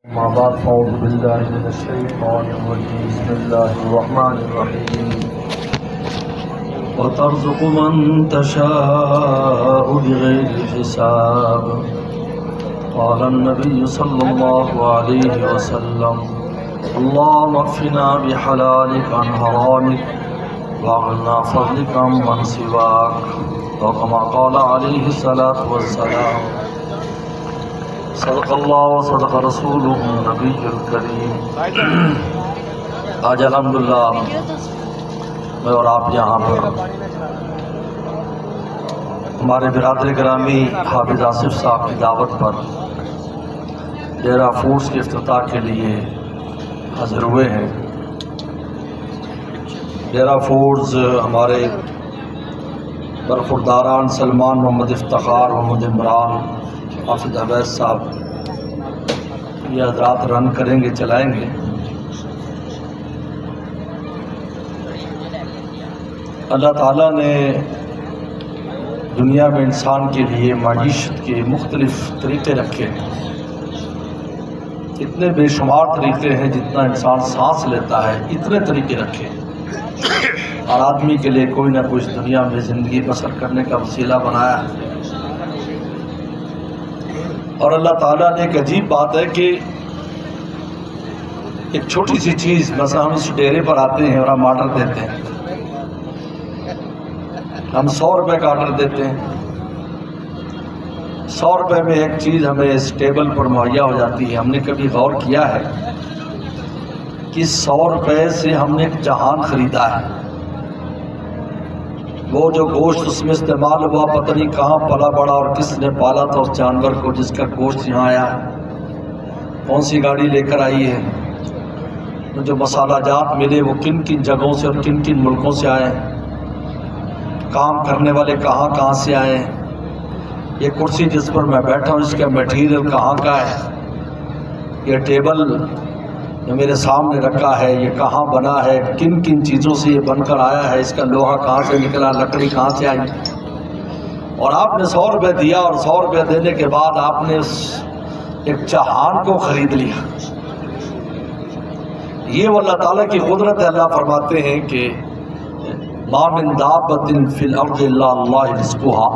أما بعد فأعوذ بالله من الشيطان الرجيم بسم الله الرحمن الرحيم وترزق من تشاء بغير حساب قال النبي صلى الله عليه وسلم اللهم اكفنا بحلالك عن حرامك واغننا فضلك عمن سواك وكما قال عليه الصلاة والسلام صدق اللہ و صدق رسولہ النبی الکریم۔ آج الحمدللہ میں اور آپ یہاں پر ہمارے برادر گرامی حافظ آصف صاحب کی دعوت پر ڈیرہ فوڈس کے افتتاح کے لیے حاضر ہوئے ہیں۔ ڈیرہ فوڈز ہمارے برخورداران سلمان محمد افتخار محمد عمران حافظ عبید صاحب یہ حضرات رن کریں گے، چلائیں گے۔ اللہ تعالیٰ نے دنیا میں انسان کے لیے معیشت کے مختلف طریقے رکھے ہیں، اتنے بے شمار طریقے ہیں، جتنا انسان سانس لیتا ہے اتنے طریقے رکھے ہیں، اور آدمی کے لیے کوئی نہ کوئی اس دنیا میں زندگی بسر کرنے کا وسیلہ بنایا ہے۔ اور اللہ تعالیٰ نے ایک عجیب بات ہے کہ ایک چھوٹی سی چیز، مثلا ہم اس ڈیرے پر آتے ہیں اور ہم آرڈر دیتے ہیں، ہم 100 روپے کا آرڈر دیتے ہیں، 100 روپے میں ایک چیز ہمیں اس ٹیبل پر مہیا ہو جاتی ہے۔ ہم نے کبھی غور کیا ہے کہ 100 روپے سے ہم نے ایک جہان خریدا ہے؟ وہ جو گوشت اس میں استعمال ہوا پتہ نہیں کہاں پلا بڑا اور کس نے پالا تھا اس جانور کو جس کا گوشت یہاں آیا ہے، کون سی گاڑی لے کر آئی ہے، جو مسالہ جات ملے وہ کن کن جگہوں سے اور کن کن ملکوں سے آئے ہیں، کام کرنے والے کہاں کہاں سے آئے ہیں، یہ کرسی جس پر میں بیٹھا ہوں اس کا میٹیریل کہاں کا ہے، یہ ٹیبل جو میرے سامنے رکھا ہے یہ کہاں بنا ہے، کن کن چیزوں سے یہ بن کر آیا ہے، اس کا لوہا کہاں سے نکلا، لکڑی کہاں سے آئی، اور آپ نے 100 روپے دیا، اور 100 روپے دینے کے بعد آپ نے اس ایک جہان کو خرید لیا۔ یہ وہ اللہ تعالیٰ کی قدرت ہے۔ اللہ فرماتے ہیں کہ ما من دابۃ فی الارض الا اللہ رزقها،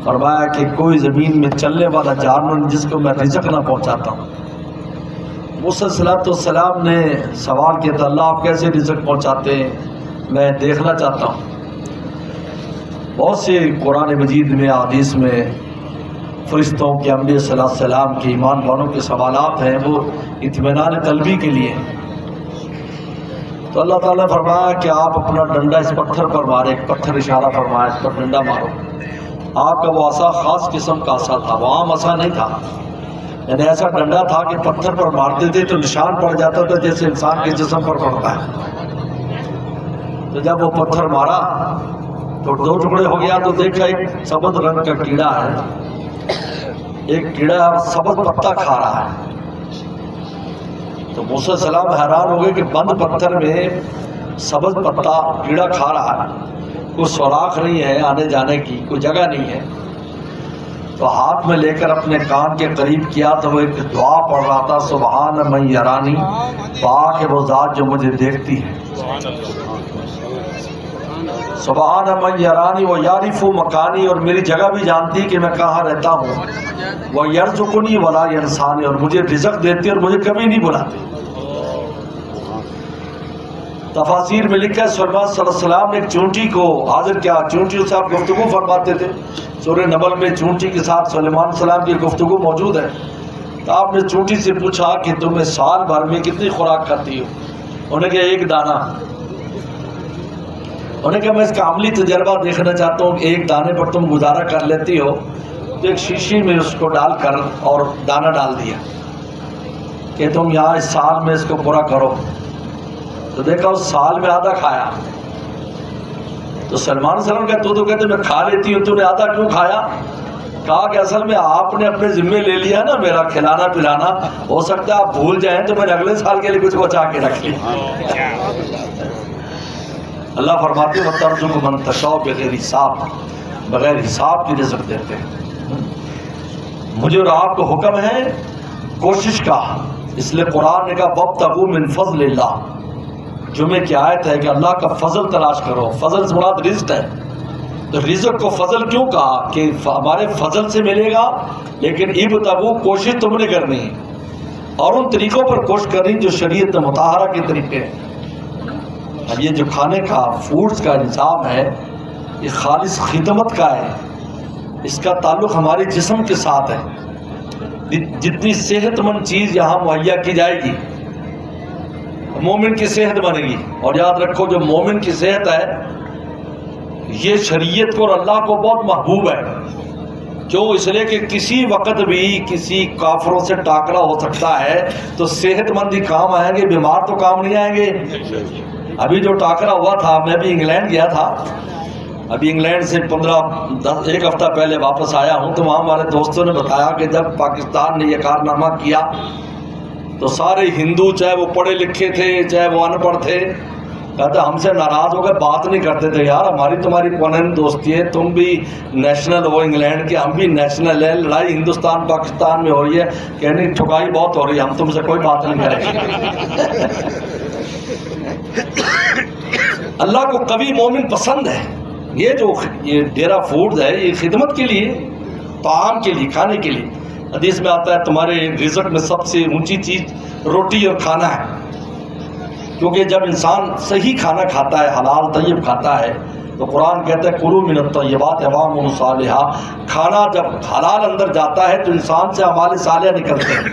فرمایا کہ کوئی زمین میں چلنے والا جانور جس کو میں رزق نہ پہنچاتا ہوں۔ موسیٰ علیہ السلام نے سوال کیا تھا اللہ آپ کیسے رزق پہنچاتے ہیں، میں دیکھنا چاہتا ہوں۔ بہت سے قرآن مجید میں حدیث میں فرشتوں کے انبیاء صلی اللہ علیہ وسلم کے ایمان والوں کے سوالات ہیں، وہ اطمینان قلبی کے لیے۔ تو اللہ تعالیٰ نے فرمایا کہ آپ اپنا ڈنڈا اس پتھر پر مارے، ایک پتھر اشارہ فرمایا اس پر ڈنڈا مارو۔ آپ کا وہ عصا خاص قسم کا عصا تھا، وہ عام عصا نہیں تھا، یعنی ایسا ڈنڈا تھا کہ پتھر پر مارتے تھے تو نشان پڑ جاتا تھا جیسے انسان کے جسم پر پڑتا ہے۔ تو جب وہ پتھر مارا تو 2 ٹکڑے ہو گیا، تو دیکھا ایک سبز رنگ کا کیڑا ہے، ایک کیڑا سبز پتا کھا رہا ہے۔ تو موسیٰ علیہ السلام حیران ہو گئے کہ بند پتھر میں سبز پتا کیڑا کھا رہا ہے، کوئی سوراخ نہیں ہے آنے جانے کی، کوئی جگہ نہیں ہے۔ تو ہاتھ میں لے کر اپنے کان کے قریب کیا تو وہ ایک دعا پڑھ رہا تھا، سبحان من یرانی، پاک ہے وہ ذات جو مجھے دیکھتی ہے، سبحان من یرانی و یعرف مکانی، اور میری جگہ بھی جانتی کہ میں کہاں رہتا ہوں، وہ یرزقنی ولا ینسانی، اور مجھے رزق دیتی اور مجھے کبھی نہیں بلاتی۔ تفاسیر میں لکھا ہے سلمان صلی اللہ علیہ وسلم نے ایک چونٹی کو حاضر کیا، چونٹیوں سے آپ گفتگو فرماتے تھے، سورہ نمل میں چونٹی کے ساتھ سلیمان علیہ السلام کی گفتگو موجود ہے۔ تو آپ نے چونٹی سے پوچھا کہ تمہیں سال بھر میں کتنی خوراک کھاتی ہو؟ انہوں نے کہا 1 دانہ۔ انہوں نے کہا میں اس کا عملی تجربہ دیکھنا چاہتا ہوں کہ 1 دانے پر تم گزارا کر لیتی ہو۔ تو ایک شیشی میں اس کو ڈال کر اور دانہ ڈال دیا کہ تم یہاں اس سال میں اس کو پورا کرو۔ تو دیکھا اس سال میں آدھا کھایا۔ تو سلمان علیہ السلام کہتے تو کہتے میں کھا لیتی ہوں، تو نے آدھا کیوں کھایا؟ کہا کہ اصل میں آپ نے اپنے ذمے لے لیا نا میرا کھلانا پلانا، ہو سکتا ہے آپ بھول جائیں تو میں نے اگلے سال کے لیے کچھ بچا کے رکھ لی۔ اللہ فرماتے ہیں وَتَرْزُقُ مَن تَشَاءُ بغیر حساب، بغیر حساب کی رزق دیتے ہیں۔ مجھے اور آپ کو حکم ہے کوشش کا اس لیے قرآن نے کہا وابتغوا من فضل اللہ، جمعے کی آیت ہے کہ اللہ کا فضل تلاش کرو، فضل سے مراد رزق ہے، تو رزق کو فضل کیوں کہا کہ ہمارے فضل سے ملے گا، لیکن ابتغوا کوشش تم نے کرنی ہے اور ان طریقوں پر کوشش کرنی جو شریعت مطہرہ کے طریقے ہیں۔ اب یہ جو کھانے کا فوڈز کا نظام ہے یہ خالص خدمت کا ہے، اس کا تعلق ہمارے جسم کے ساتھ ہے۔ جتنی صحت مند چیز یہاں مہیا کی جائے گی مومن کی صحت بنے گی، اور یاد رکھو جو مومن کی صحت ہے یہ شریعت کو اور اللہ کو بہت محبوب ہے۔ کیوں؟ اس لیے کہ کسی وقت بھی کسی کافروں سے ٹاکرا ہو سکتا ہے، تو صحت مند ہی کام آئیں گے، بیمار تو کام نہیں آئیں گے۔ ابھی جو ٹاکرا ہوا تھا، میں بھی انگلینڈ گیا تھا، ابھی انگلینڈ سے ایک ہفتہ پہلے واپس آیا ہوں، تو وہاں ہمارے دوستوں نے بتایا کہ جب پاکستان نے یہ کارنامہ کیا تو سارے ہندو، چاہے وہ پڑھے لکھے تھے چاہے وہ ان پڑھ تھے، کہتے ہم سے ناراض ہو گئے، بات نہیں کرتے تھے، یار ہماری تمہاری پرانی دوستی ہے، تم بھی نیشنل ہو انگلینڈ کے، ہم بھی نیشنل ہے، لڑائی ہندوستان پاکستان میں ہو رہی ہے، کہنے ٹھکائی بہت ہو رہی ہے، ہم تم سے کوئی بات نہیں کریں گے۔ اللہ کو قوی مومن پسند ہے۔ یہ ڈیرا فوڈ ہے، یہ خدمت کے لیے، طعام کے لیے، کھانے کے لیے۔ حدیث میں آتا ہے تمہارے رزق میں سب سے اونچی چیز روٹی اور کھانا ہے، کیونکہ جب انسان صحیح کھانا کھاتا ہے، حلال طیب کھاتا ہے، تو قرآن کہتا ہے کلوا من الطیبات واعملوا صالحا، کھانا جب حلال اندر جاتا ہے تو انسان سے اعمال صالحہ نکلتے ہیں،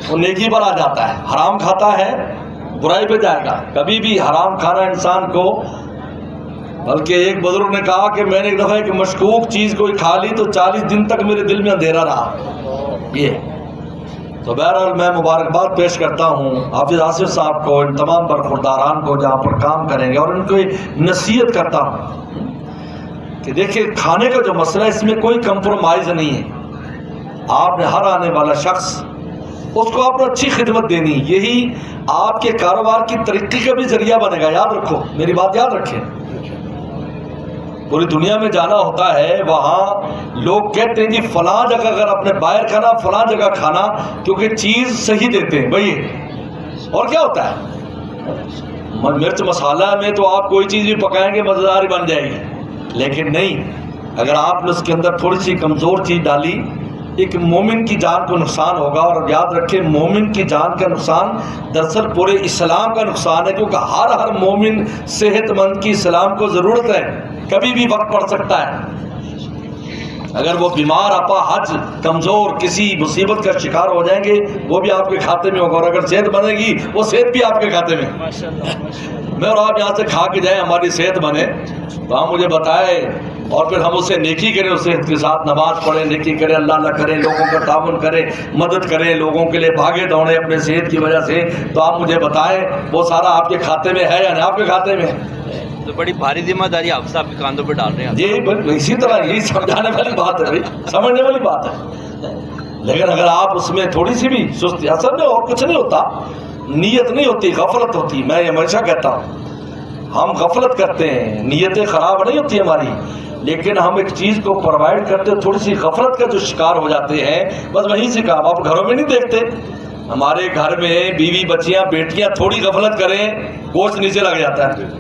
وہ نیکی پر آ جاتا ہے۔ حرام کھاتا ہے برائی پہ جائے گا۔ کبھی بھی حرام کھانا انسان کو، بلکہ ایک بزرگ نے کہا کہ میں نے ایک دفعہ ایک مشکوک چیز کوئی کھا لی تو 40 دن تک میرے دل میں اندھیرا رہا۔ یہ تو بہرحال میں مبارکباد پیش کرتا ہوں حافظ آصف صاحب کو، ان تمام برخورداران کو جہاں پر کام کریں گے، اور ان کو نصیحت کرتا ہوں کہ دیکھیں کھانے کا جو مسئلہ ہے اس میں کوئی کمپرومائز نہیں ہے۔ آپ نے ہر آنے والا شخص اس کو آپ نے اچھی خدمت دینی، یہی آپ کے کاروبار کی ترقی کا بھی ذریعہ بنے گا۔ یاد رکھو، میری بات یاد رکھیں، پوری دنیا میں جانا ہوتا ہے، وہاں لوگ کہتے ہیں جی فلاں جگہ اگر اپنے باہر کھانا، فلاں جگہ کھانا، کیونکہ چیز صحیح دیتے ہیں بھائی۔ اور کیا ہوتا ہے مرچ مسالہ میں تو آپ کوئی چیز بھی پکائیں گے مزیدار بن جائے گی، لیکن نہیں، اگر آپ نے اس کے اندر تھوڑی سی کمزور چیز ڈالی، ایک مومن کی جان کو نقصان ہوگا۔ اور یاد رکھیں مومن کی جان کا نقصان دراصل پورے اسلام کا نقصان ہے، کیونکہ ہر مومن صحت مند کی اسلام کو ضرورت ہے، کبھی بھی وقت پڑ سکتا ہے۔ اگر وہ بیمار اپا حج کمزور کسی مصیبت کا شکار ہو جائیں گے، وہ بھی آپ کے کھاتے میں ہوگا، اور اگر صحت بنے گی وہ صحت بھی آپ کے کھاتے میں۔ میں اور آپ یہاں سے کھا کے جائیں، ہماری صحت بنے تو آپ مجھے بتائے، اور پھر ہم اس سے نیکی کریں، اس صحت کے ساتھ نماز پڑھیں، نیکی کریں، اللہ اللہ کریں، لوگوں کا تعاون کریں، مدد کریں، لوگوں کے لیے بھاگے دوڑیں اپنے صحت کی وجہ سے، تو آپ مجھے بتائیں وہ سارا آپ کے کھاتے میں ہے یا نہیں؟ آپ کے کھاتے میں تو بڑی بھاری ذمہ داری آپ صاحب کے کاندھوں پہ ڈال رہے ہیں۔ جی اسی طرح یہی سمجھانے والی بات ہے بھائی، سمجھنے والی بات ہے، لیکن اگر آپ اس میں تھوڑی سی بھی سستی، اصل میں اور کچھ نہیں ہوتا، نیت نہیں ہوتی، غفلت ہوتی۔ میں ہمیشہ کہتا ہوں ہم غفلت کرتے ہیں، نیتیں خراب نہیں ہوتی ہماری، لیکن ہم ایک چیز کو پرووائڈ کرتے ہیں، تھوڑی سی غفلت کا جو شکار ہو جاتے ہیں، بس وہیں سے کام۔ آپ گھروں میں نہیں دیکھتے، ہمارے گھر میں بیوی بچیاں بیٹیاں تھوڑی غفلت کریں گوشت نیچے لگ جاتا ہے،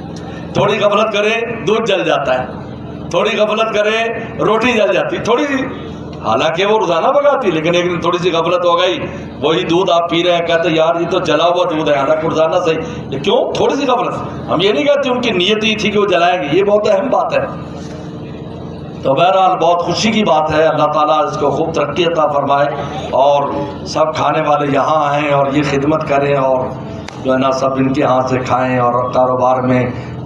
تھوڑی غفلت کریں دودھ جل جاتا ہے، تھوڑی غفلت کریں روٹی جل جاتی، تھوڑی سی، حالانکہ وہ روزانہ پکاتی، لیکن ایک دن تھوڑی سی غفلت ہو گئی، وہی دودھ آپ پی رہے ہیں، کہتے ہیں یار یہ تو جلا ہوا دودھ ہے، حالانکہ روزانہ صحیح، کیوں؟ تھوڑی سی غفلت۔ ہم یہ نہیں کہتے ان کی نیت ہی تھی کہ وہ جلائیں گے، یہ بہت اہم بات ہے۔ تو بہرحال بہت خوشی کی بات ہے، اللہ تعالیٰ اس کو خوب ترقی عطا فرمائے، اور سب کھانے والے یہاں آئیں اور یہ خدمت کریں، اور جو ہے نا سب ان کے ہاتھ سے کھائیں، اور کاروبار میں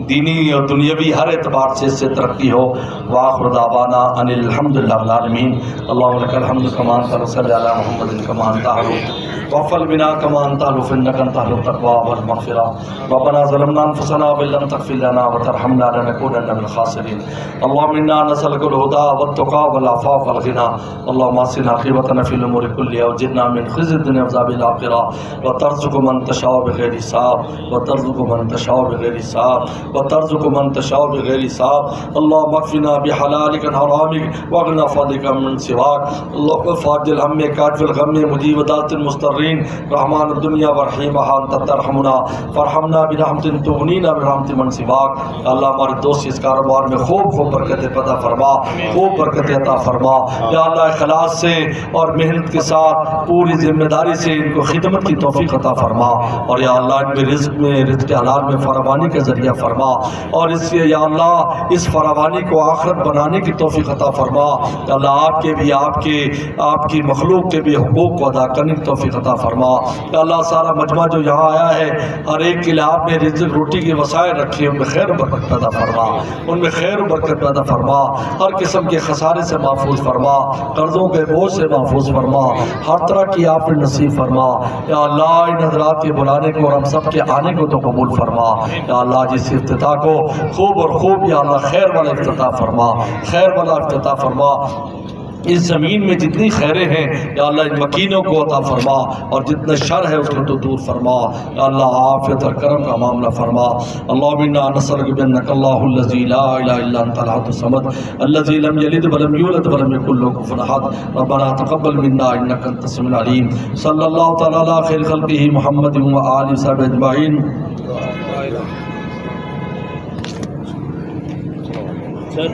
دینی اور دنیاوی ہر اعتبار سے اس سے ترقی ہو۔ وآخر دعوانا ان الحمد للہ رب العالمین۔ اللہم لک الحمد کما انت وصلی علی محمد کما انت اہلہ وفل بنا کما انت اہلہ فانک انت اہل التقوی والمغفرہ۔ ربنا ظلمنا انفسنا وان لم تغفر لنا وترحمنا لنکونن من الخاسرین۔ اللہم انا نسألک الہدی والتقی والعفاف والغنی۔ اللہم احسن عاقبتنا فی الامور کلها واجرنا من خزي الدنیا وعذاب الآخرة وترزق من تشاء بغیر حساب وترزق من تشاء بغیر حساب وترزق من تشاء بغیر حساب اللهم اكفنا بحلالك عن حرامك واغننا بفضلك من سواك اللهم فاضل الهم كاشف الغم مجيب دعوة المضطرين رحمن الدنيا ورحيمها انت ترحمنا فرحمنا برحمت تغنينا برحمت من سواك اللہ ہمارے دوست اس کاروبار میں خوب برکت عطا فرما خوب برکت عطا فرما یا اللہ اخلاص سے اور محنت کے ساتھ پوری ذمہ داری سے ان کو خدمت کی توفیق عطا فرما اور یا اللہ ان میں رزق حلال میں فراوانی کا ذریعہ فرما اور اس سے یا اللہ اس فراوانی کو آخرت بنانے کی توفیق عطا فرما یا اللہ آپ کے بھی آپ کی مخلوق کے بھی حقوق کو ادا کرنے کی توفیق عطا فرما یا اللہ سارا مجمع جو یہاں آیا ہے ہر ایک کے لیے آپ نے رزق روٹی کے وسائل رکھے ان میں خیر و برکت پیدا فرما ان میں خیر و برکت پیدا فرما ہر قسم کے خسارے سے محفوظ فرما قرضوں کے بوجھ سے محفوظ فرما ہر طرح کی آپ نے نصیب فرما یا اللہ ان حضرات کے بلانے کو اور ہم سب کے آنے کو تو قبول فرما یا اللہ جس افتتاح کو خوب اور خوب یا اللہ خیر والا افتتاح فرما خیر والا افتتاح فرما اس زمین میں جتنی خیریں ہیں یا اللہ ان مکینوں کو عطا فرما اور جتنا شر ہے اس کو تو دور فرما یا اللہ عافیت اور کرم کا معاملہ فرما اللہم انا نسألک بانک اللہ الذی لا الہ الا انت الاحد الصمد الذی لم یلد ولم یولد ولم یکن له کفوا احد ربنا تقبل منا انک انت السمیع العلیم صلی اللہ تعالی علی خیر خلقہ محمد و آلہ وصحبہ اجمعین. سر